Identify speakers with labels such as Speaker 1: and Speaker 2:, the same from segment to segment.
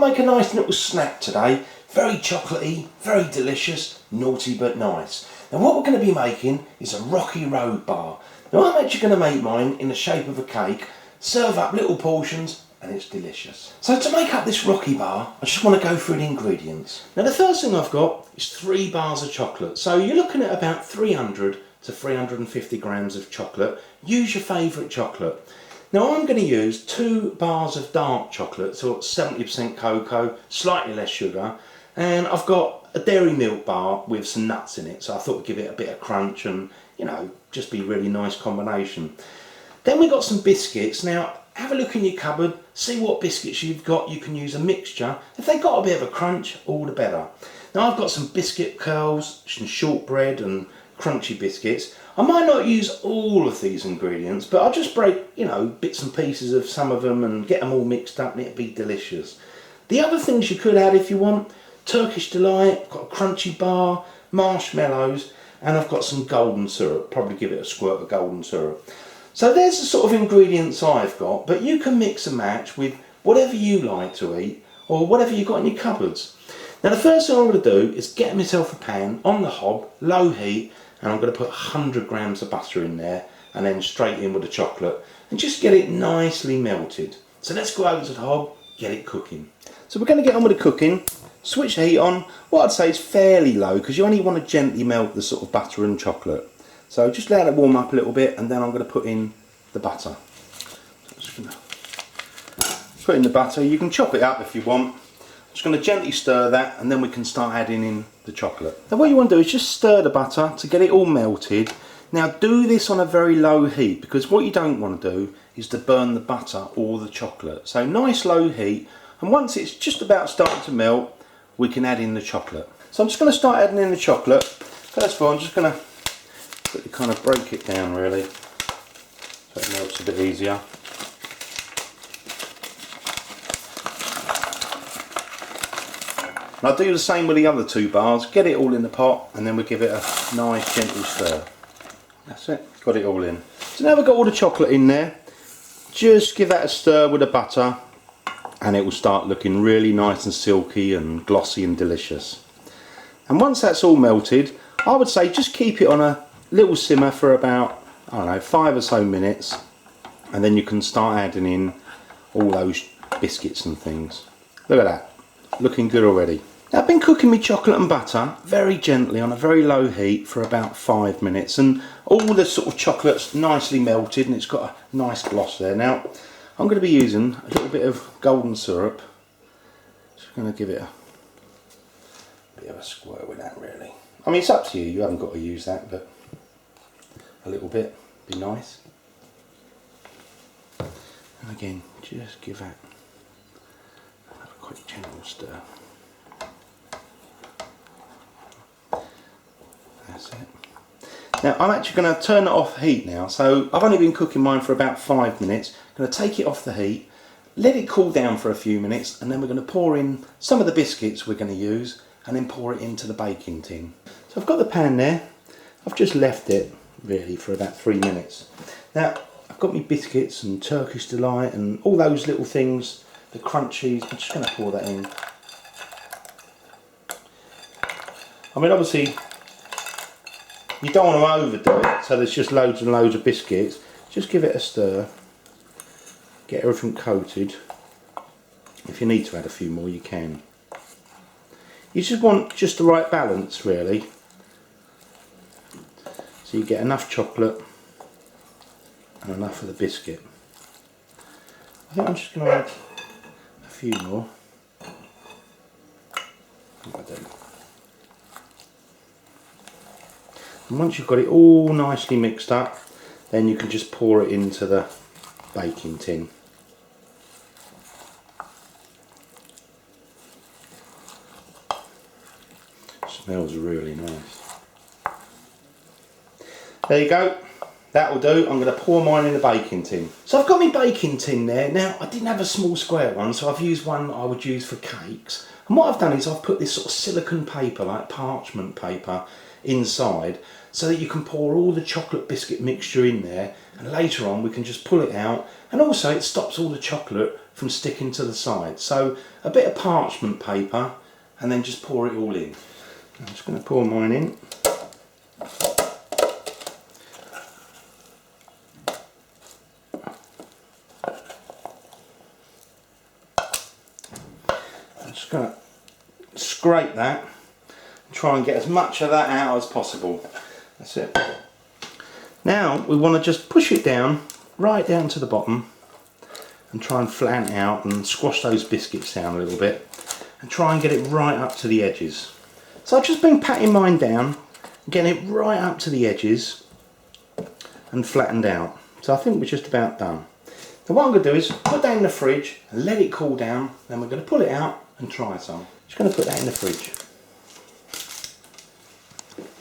Speaker 1: to make a nice little snack today. Very chocolatey, very delicious, naughty but nice. Now what we're going to be making is a Rocky Road bar. Now I'm actually going to make mine in the shape of a cake, serve up little portions, and it's delicious. So to make up this Rocky bar, I just want to go through the ingredients. Now the first thing I've got is 3 bars of chocolate. So you're looking at about 300 to 350 grams of chocolate. Use your favourite chocolate. Now I'm going to use 2 bars of dark chocolate, so 70% cocoa, slightly less sugar, and I've got a dairy milk bar with some nuts in it, so I thought we'd give it a bit of crunch and, you know, just be a really nice combination. Then we've got some biscuits. Now have a look in your cupboard, see what biscuits you've got. You can use a mixture. If they've got a bit of a crunch, all the better. Now I've got some biscuit curls, some shortbread and crunchy biscuits. I might not use all of these ingredients, but I'll just break, you know, bits and pieces of some of them and get them all mixed up and it'll be delicious. The other things you could add if you want: Turkish Delight, I've got a crunchy bar, marshmallows, and I've got some golden syrup. Probably give it a squirt of golden syrup. So there's the sort of ingredients I've got, but you can mix and match with whatever you like to eat or whatever you've got in your cupboards. Now the first thing I'm going to do is get myself a pan on the hob, low heat, and I'm going to put 100 grams of butter in there and then straight in with the chocolate and just get it nicely melted. So let's go over to the hob, get it cooking. So we're going to get on with the cooking. Switch the heat on. What I'd say is fairly low because you only want to gently melt the sort of butter and chocolate. So just let it warm up a little bit and then I'm going to put in the butter. So I'm just going to put in the butter. You can chop it up if you want. I'm just going to gently stir that and then we can start adding in the chocolate. Now what you want to do is just stir the butter to get it all melted. Now do this on a very low heat because what you don't want to do is to burn the butter or the chocolate. So nice low heat, and once it's just about starting to melt, we can add in the chocolate. So I'm just going to start adding in the chocolate. First of all, I'm just going to kind of break it down really so it melts a bit easier. And I'll do the same with the other 2 bars. Get it all in the pot and then we'll give it a nice gentle stir. That's it, got it all in. So now we've got all the chocolate in there. Just give that a stir with the butter and it will start looking really nice and silky and glossy and delicious. And once that's all melted, I would say just keep it on a little simmer for about, I don't know, 5 or so minutes, and then you can start adding in all those biscuits and things. Look at that, looking good already. Now I've been cooking my chocolate and butter very gently on a very low heat for about 5 minutes, and all the sort of chocolate's nicely melted and it's got a nice gloss there. Now I'm going to be using a little bit of golden syrup. Just going to give it a bit of a squirt with that really. I mean, it's up to you, you haven't got to use that, but a little bit be nice. And again, just give that a quick gentle stir. That's it. Now I'm actually going to turn it off heat now. So I've only been cooking mine for about 5 minutes. I'm going to take it off the heat, let it cool down for a few minutes, and then we're going to pour in some of the biscuits we're going to use and then pour it into the baking tin. So I've got the pan there. I've just left it really for about 3 minutes. Now I've got my biscuits and Turkish Delight and all those little things, the crunchies. I'm just going to pour that in. I mean, obviously you don't want to overdo it, so there's just loads and loads of biscuits. Just give it a stir, get everything coated. If you need to add a few more, you can. You just want just the right balance really, so you get enough chocolate and enough of the biscuit. I think I'm just going to add a few more. I do. And once you've got it all nicely mixed up, then you can just pour it into the baking tin. Smells really nice. There you go, that will do. I'm going to pour mine in the baking tin. So I've got my baking tin there. Now I didn't have a small square one, so I've used one that I would use for cakes. And what I've done is I've put this sort of silicone paper, like parchment paper, inside so that you can pour all the chocolate biscuit mixture in there, and later on we can just pull it out, and also it stops all the chocolate from sticking to the side. So a bit of parchment paper and then just pour it all in. I'm just going to pour mine in. I'm just going to scrape that and try and get as much of that out as possible. That's it. Now we want to just push it down, right down to the bottom, and try and flatten it out and squash those biscuits down a little bit and try and get it right up to the edges. So I've just been patting mine down, getting it right up to the edges and flattened out. So I think we're just about done. So what I'm going to do is put that in the fridge and let it cool down, then we're going to pull it out and try some. Just going to put that in the fridge.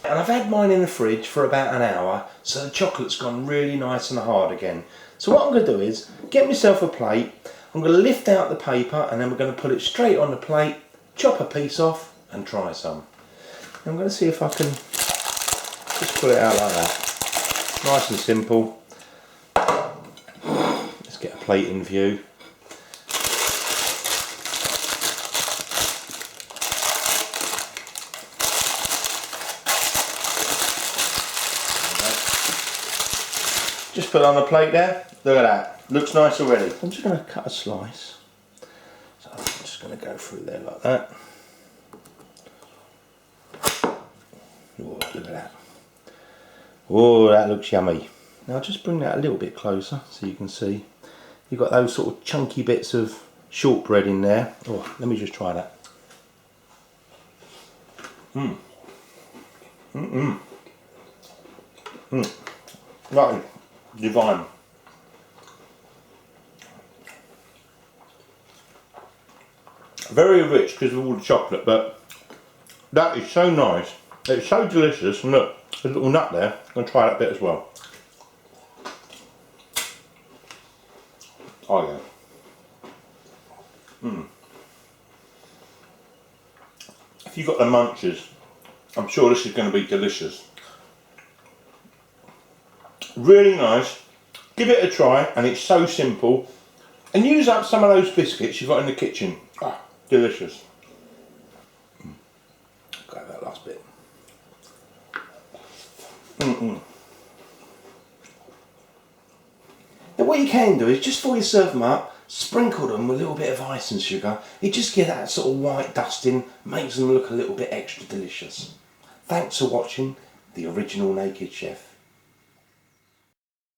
Speaker 1: And I've had mine in the fridge for about an hour, so the chocolate's gone really nice and hard again. So what I'm going to do is get myself a plate, I'm going to lift out the paper and then we're going to put it straight on the plate, chop a piece off and try some. I'm going to see if I can just pull it out like that. Nice and simple. Let's get a plate in view. Just put it on the plate there. Look at that. Looks nice already. I'm just going to cut a slice. So I'm just going to go through there like that. Oh, look at that. Oh, that looks yummy. Now just bring that a little bit closer so you can see. You've got those sort of chunky bits of shortbread in there. Oh, let me just try that. Right, divine. Very rich because of all the chocolate, but that is so nice. It's so delicious. And look, there's a little nut there. I'm going to try that bit as well. Oh yeah. If you've got the munchies, I'm sure this is going to be delicious. Really nice. Give it a try, and it's so simple. And use up some of those biscuits you've got in the kitchen. Ah, delicious. Got that last bit. Now what you can do is just before you serve them up, sprinkle them with a little bit of ice and sugar. It just gives that sort of white dusting, makes them look a little bit extra delicious. Thanks for watching The Original Naked Chef.